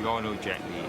all know Jet Li.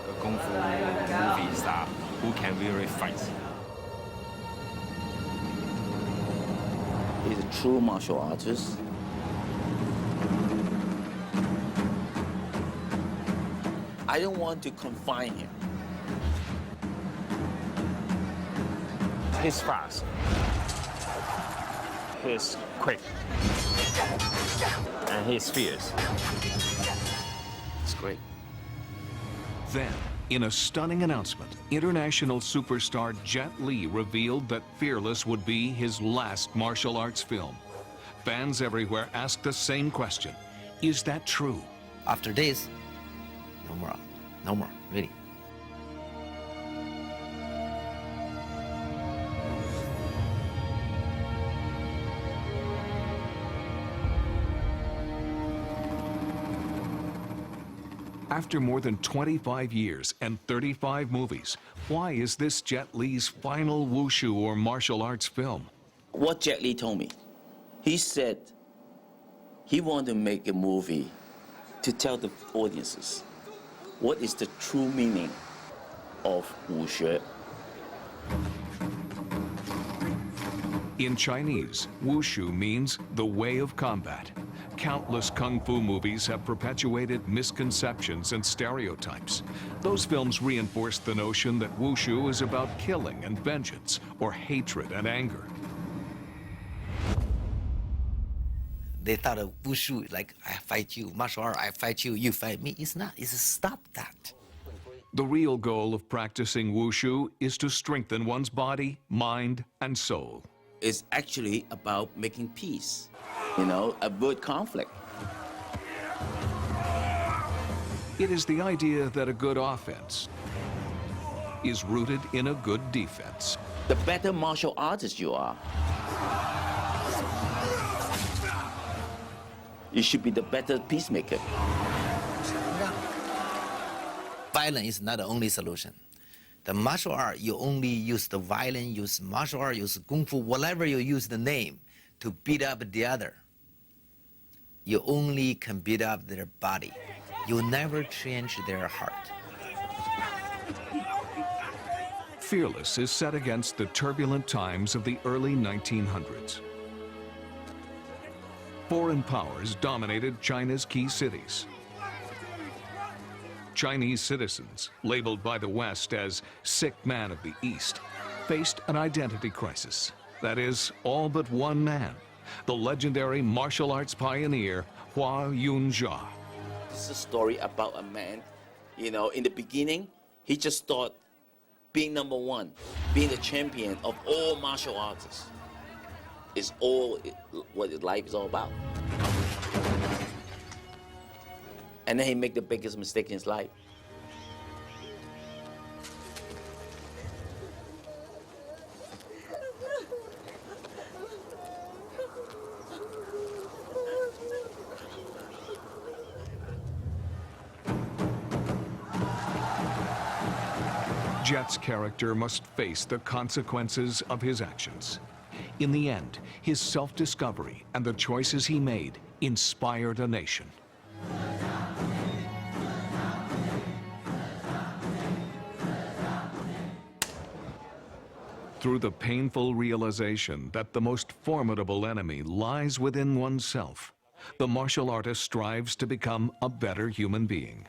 A kung fu movie star who can really fight. He's a true martial artist. I don't want to confine him. He's fast. He's quick. And he's fierce. It's great. Then, in a stunning announcement, international superstar Jet Li revealed that Fearless would be his last martial arts film. Fans everywhere asked the same question. Is that true? After this, no more. No more, really. After more than 25 years and 35 movies, why is this Jet Li's final wushu or martial arts film? What Jet Li told me, he said he wanted to make a movie to tell the audiences what is the true meaning of wushu. In Chinese, wushu means the way of combat. Countless kung fu movies have perpetuated misconceptions and stereotypes. Those films reinforce the notion that wushu is about killing and vengeance, or hatred and anger. They thought of wushu like, I fight you, martial art, I fight you, you fight me. It's not. It's stop that. The real goal of practicing wushu is to strengthen one's body, mind, and soul. It's actually about making peace, avoid conflict. It is the idea that a good offense is rooted in a good defense. The better martial artist you are, you should be the better peacemaker. Violence is not the only solution. The martial art, you only use the violence, use martial art, use kung fu, whatever you use the name to beat up the other. You only can beat up their body. You never change their heart. Fearless is set against the turbulent times of the early 1900s. Foreign powers dominated China's key cities. Chinese citizens, labeled by the West as sick man of the East, faced an identity crisis. That is, all but one man, the legendary martial arts pioneer, Hua Yunjia. This is a story about a man, in the beginning, he just thought being number one, being the champion of all martial artists is what his life is all about. And then he made the biggest mistake in his life. Jet's character must face the consequences of his actions. In the end, his self-discovery and the choices he made inspired a nation. Through the painful realization that the most formidable enemy lies within oneself, the martial artist strives to become a better human being.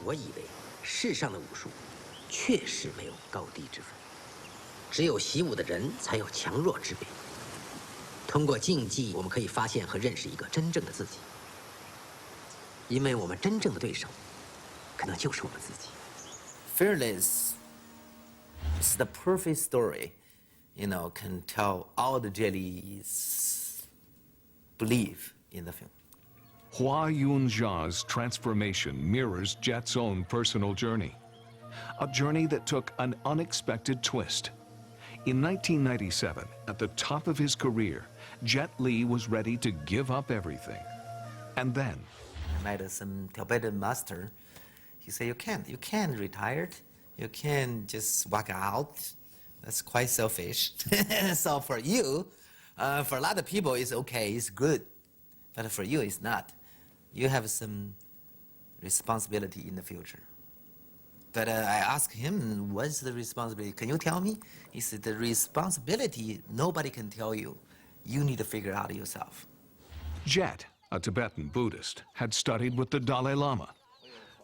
我以为世上的武术确实没有高低之分，只有习武的人才有强弱之别。通过竞技，我们可以发现和认识一个真正的自己，因为我们真正的对手，可能就是我们自己。Fearless is the perfect story, can tell all the Jet Li's belief in the film. Hua Yunjia's transformation mirrors Jet's own personal journey. A journey that took an unexpected twist. In 1997, at the top of his career, Jet Li was ready to give up everything. And then, I met some Tibetan master. He said, you can't retire. You can't just walk out That's quite selfish. So for you, for a lot of people, it's okay, it's good. But for you, it's not. You have some responsibility in the future. But I asked him, what's the responsibility? Can you tell me? He said, the responsibility, nobody can tell you. You need to figure it out yourself. Jet, a Tibetan Buddhist, had studied with the Dalai Lama.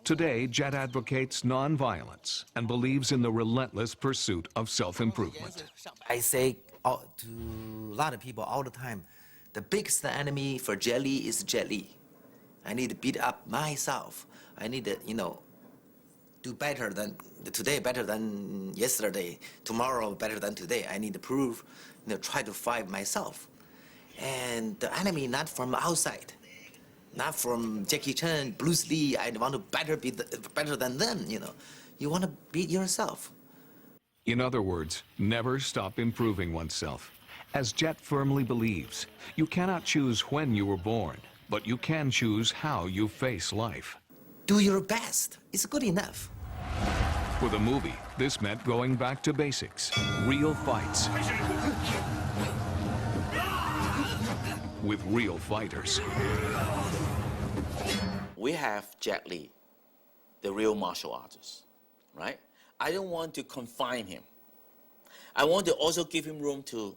Today, Jet advocates nonviolence and believes in the relentless pursuit of self-improvement. I say to a lot of people all the time, the biggest enemy for Jet Li is Jet Li. I need to beat up myself. I need to, do better than today, better than yesterday, tomorrow better than today. I need to prove, try to fight myself. And the enemy not from outside, not from Jackie Chan, Bruce Lee. I want to be better than them. You want to beat yourself. In other words, never stop improving oneself. As Jet firmly believes, you cannot choose when you were born, but you can choose how you face life. Do your best. It's good enough. For the movie, this meant going back to basics, real fights with real fighters. We have Jet Li, the real martial artist, right? I don't want to confine him. I want to also give him room to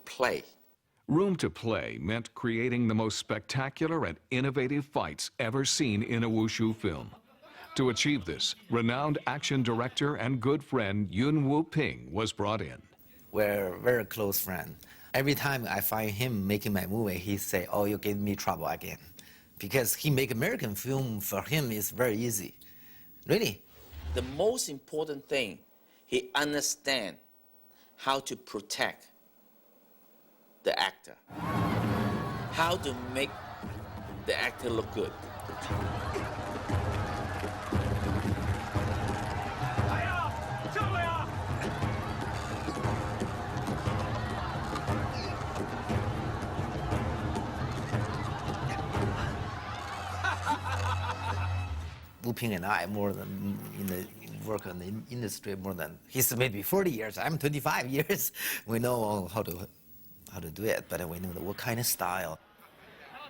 play. Room to play meant creating the most spectacular and innovative fights ever seen in a wushu film. To achieve this, renowned action director and good friend Yuen Woo-ping was brought in. We're very close friends. Every time I find him making my movie, he say, "Oh, you gave me trouble again." Because he make American film, for him is very easy. Really. The most important thing, he understand how to protect the actor, how to make the actor look good. Wu-ping and I more than work in the industry more than he's maybe 40 years. I'm 25 years. We know how to do it, but we know what kind of style.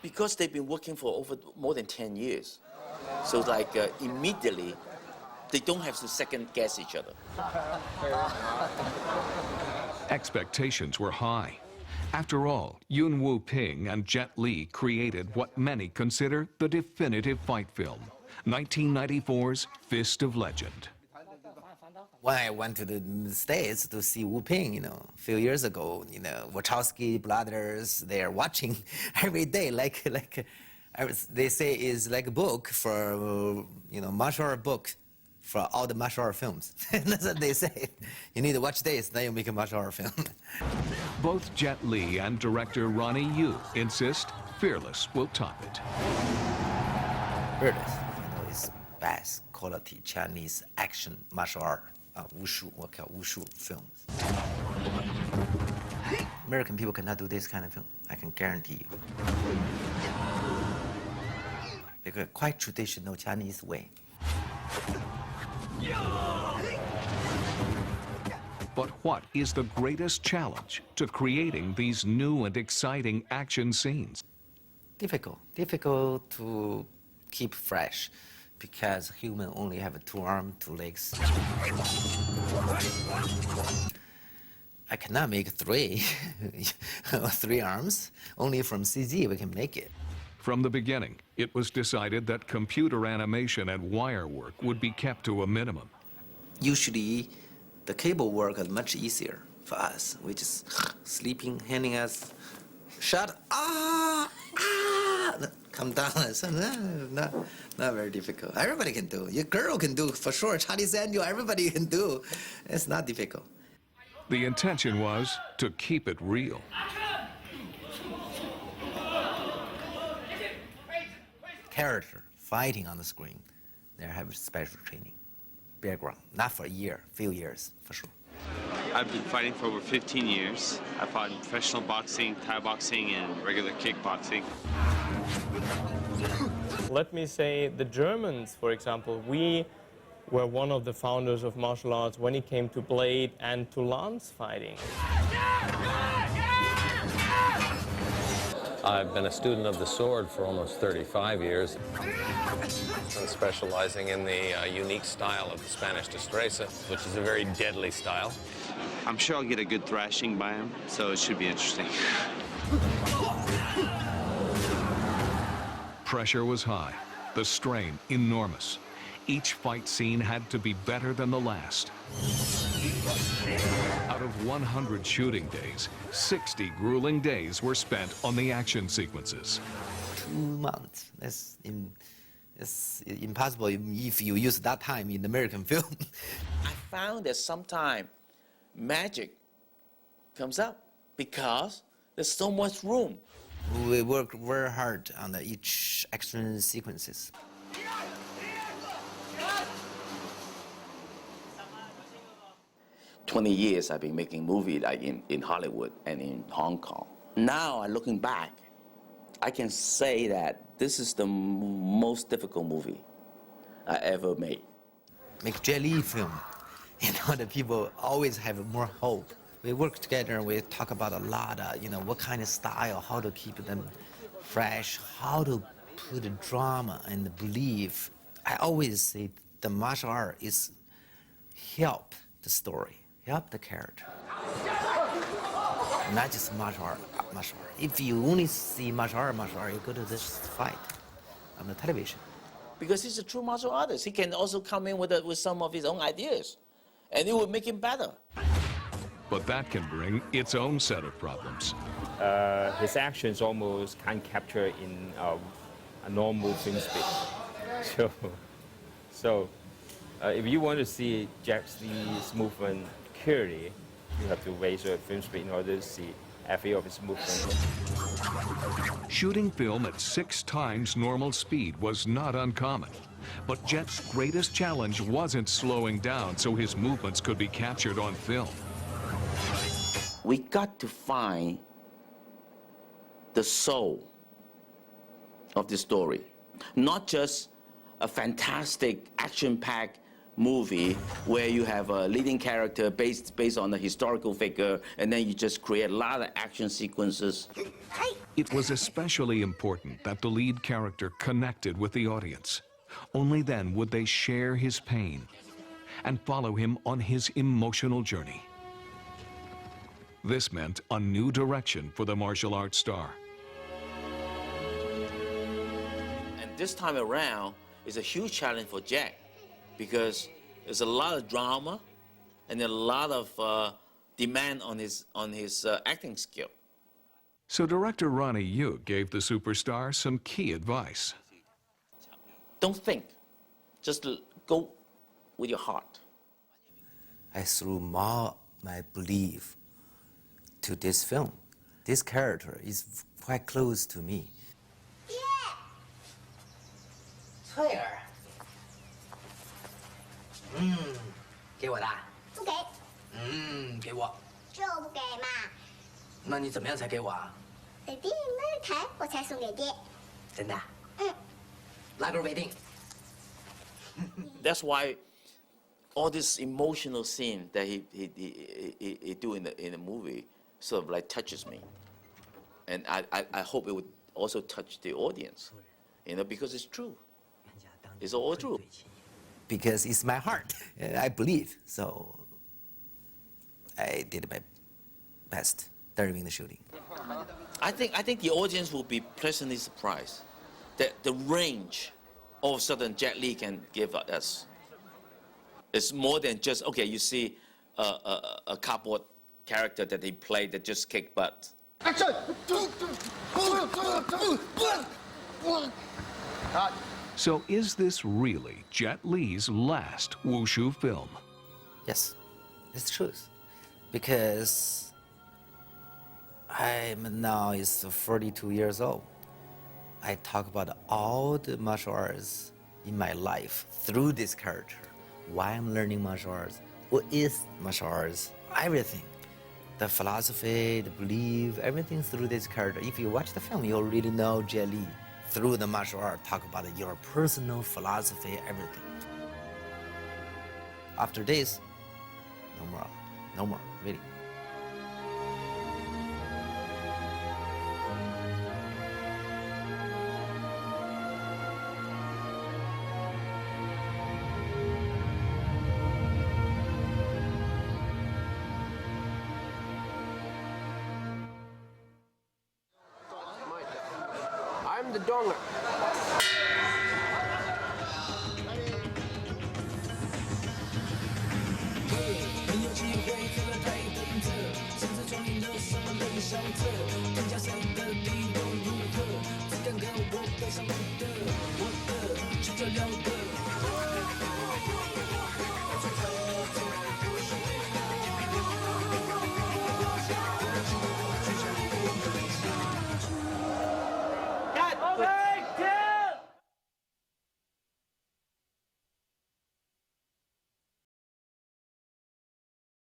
Because they've been working for over more than 10 years, so like immediately, they don't have to second guess each other. Expectations were high. After all, Yuen Woo-ping and Jet Li created what many consider the definitive fight film, 1994's Fist of Legend. When I went to the States to see Wu-ping, a few years ago, Wachowski brothers, they're watching every day, they say is like a book for, martial art book for all the martial art films. That's what they say. You need to watch this, then you make a martial art film. Both Jet Li and director Ronnie Yu insist Fearless will top it. Fearless, is best quality Chinese action martial art, wushu, what we call wushu films. American people cannot do this kind of film, I can guarantee you. Because quite traditional Chinese way. But what is the greatest challenge to creating these new and exciting action scenes? Difficult to keep fresh, because human only have 2 arms, 2 legs. I cannot make 3, 3 arms. Only from CG we can make it. From the beginning, it was decided that computer animation and wire work would be kept to a minimum. Usually, the cable work is much easier for us. We just sleeping, handing us, shut, come down. It's not very difficult. Everybody can do. Your girl can do for sure. Chinese angel, everybody can do. It's not difficult. The intention was to keep it real. Character fighting on the screen, they have special training, background. Not for a year, few years for sure. I've been fighting for over 15 years. I fought in professional boxing, Thai boxing, and regular kickboxing. Let me say the Germans, for example, we were one of the founders of martial arts when it came to blade and to lance fighting. I've been a student of the sword for almost 35 years. I'm specializing in the unique style of the Spanish destreza, which is a very deadly style. I'm sure I'll get a good thrashing by him, so it should be interesting. Pressure was high, the strain enormous. Each fight scene had to be better than the last. Out of 100 shooting days, 60 grueling days were spent on the action sequences. 2 months. It's impossible if you use that time in American film. I found that sometimes magic comes up because there's so much room. We work very hard on each action sequences. "20 years I've been making movies like in Hollywood and in Hong Kong. Now, looking back, I can say that this is the most difficult movie I ever made. Make Jet Li film, the people always have more hope. We work together and we talk about a lot of, what kind of style, how to keep them fresh, how to put the drama and the belief. I always say the martial art is help the story, help the character. Not just martial art. If you only see martial art, you go to this fight on the television. Because he's a true martial artist. He can also come in with some of his own ideas, and it will make him better. But that can bring its own set of problems. His actions almost can't capture in a normal film speed. So if you want to see Jet Li's movement clearly, you have to raise your film speed in order to see every of his movement. Shooting film at 6 times normal speed was not uncommon. But Jet's greatest challenge wasn't slowing down so his movements could be captured on film. We got to find the soul of the story, not just a fantastic action-packed movie where you have a leading character based on a historical figure, and then you just create a lot of action sequences. It was especially important that the lead character connected with the audience. Only then would they share his pain and follow him on his emotional journey. This meant a new direction for the martial arts star. And this time around is a huge challenge for Jack, because there's a lot of drama and a lot of demand on his acting skill. So director Ronnie Yu gave the superstar some key advice. Don't think, just go with your heart. I threw more my belief to this film. This character is quite close to me. 翠儿，给我的，不给，给我。就不给嘛。那你怎么样才给我啊？得电影那台我才送给爹。真的？嗯。拉钩为定。 That's why all this emotional scene that he do in the movie sort of like touches me, and I hope it would also touch the audience, because it's true. It's all true. Because it's my heart. I believe. So I did my best during the shooting. I think the audience will be pleasantly surprised that the range all of a sudden Jet Li can give us. It's more than just, okay, you see a cardboard character that he played that just kicked butt. So is this really Jet Li's last wushu film? Yes, it's true. Because I'm now is 42 years old. I talk about all the martial arts in my life through this character. Why I'm learning martial arts, what is martial arts, everything. The philosophy, the belief, everything through this character. If you watch the film, you'll really know Jet Li through the martial art. Talk about your personal philosophy, everything. After this, no more, really. I'm the donger.